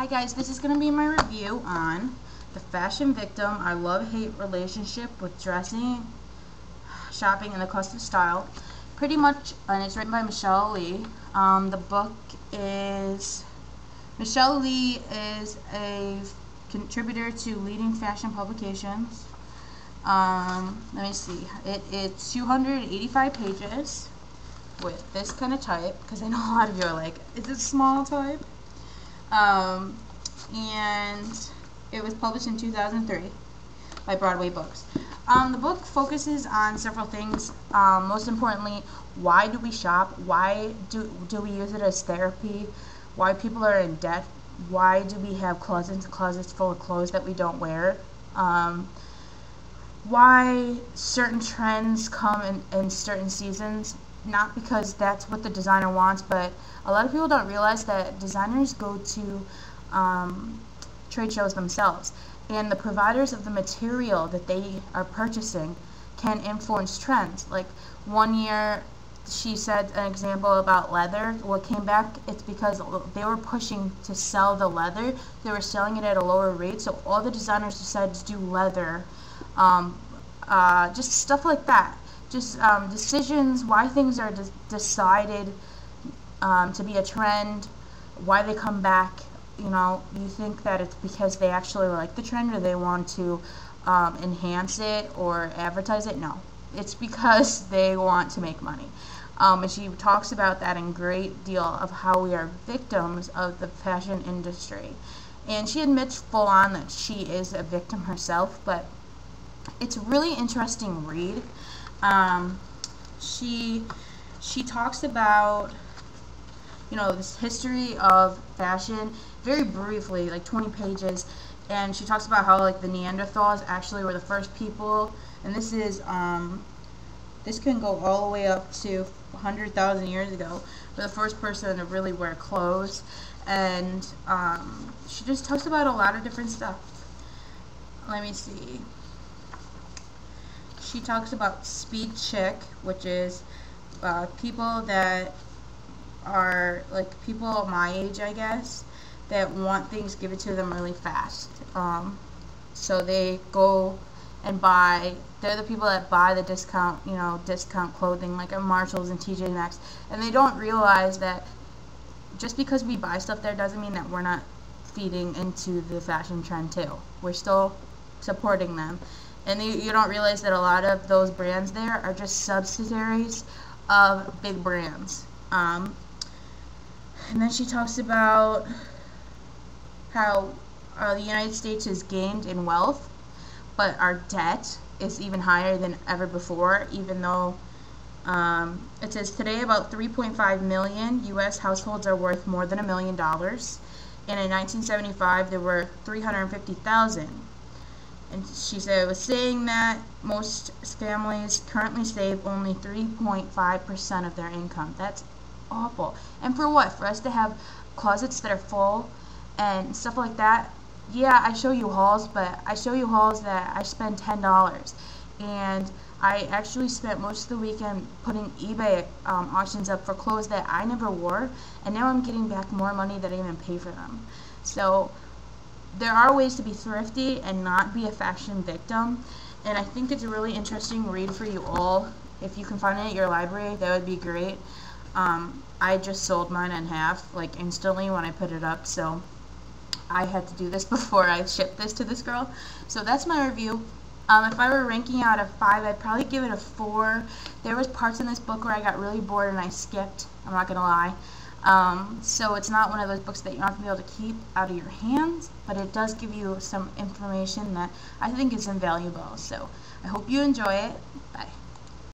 Hi guys, this is going to be my review on The Fashion Victim, Our Love-Hate Relationship with Dressing, Shopping, and the Cost of Style. Pretty much, and it's written by Michelle Lee. The book is, Michelle Lee is a contributor to leading fashion publications. Let me see, it's 285 pages with this kind of type, because I know a lot of you are like, is it small type? And it was published in 2003 by Broadway Books. The book focuses on several things. Most importantly, why do we shop? Why do we use it as therapy? Why people are in debt? Why do we have closets full of clothes that we don't wear? Why certain trends come in certain seasons? Not because that's what the designer wants, but a lot of people don't realize that designers go to trade shows themselves, and the providers of the material that they are purchasing can influence trends. Like one year she said an example about leather. What came back, it's because they were pushing to sell the leather. They were selling it at a lower rate, so all the designers decided to do leather. Just stuff like that. Just decisions, why things are decided to be a trend, why they come back. You know, you think that it's because they actually like the trend or they want to enhance it or advertise it. No, it's because they want to make money. And she talks about that in great deal of how we are victims of the fashion industry. And she admits full on that she is a victim herself, but it's a really interesting read. She talks about, you know, this history of fashion very briefly, like 20 pages, and she talks about how like the Neanderthals actually were the first people, and this is this can go all the way up to 100,000 years ago, for the first person to really wear clothes. And she just talks about a lot of different stuff. Let me see. She talks about speed chick, which is people that are like people my age, I guess, that want things given to them really fast. So they go and buy, they're the people that buy the discount, you know, discount clothing like at Marshalls and TJ Maxx, and they don't realize that just because we buy stuff there doesn't mean that we're not feeding into the fashion trend too. We're still supporting them. And you don't realize that a lot of those brands there are just subsidiaries of big brands. And then she talks about how the United States has gained in wealth, but our debt is even higher than ever before, even though it says today about 3.5 million U.S. households are worth more than $1 million. And in 1975, there were 350,000. And she said, it was saying that most families currently save only 3.5% of their income. That's awful. And for what? For us to have closets that are full and stuff like that? Yeah, I show you hauls, but I show you hauls that I spend $10. And I actually spent most of the weekend putting eBay auctions up for clothes that I never wore, and now I'm getting back more money than I even pay for them. So there are ways to be thrifty and not be a fashion victim, and I think it's a really interesting read for you all. If you can find it at your library, that would be great. I just sold mine in half, like instantly when I put it up, so I had to do this before I shipped this to this girl. So that's my review. If I were ranking out of 5, I'd probably give it a 4. There was parts in this book where I got really bored and I skipped, I'm not gonna lie. So it's not one of those books that you're not going to be able to keep out of your hands, but it does give you some information that I think is invaluable. So I hope you enjoy it. Bye.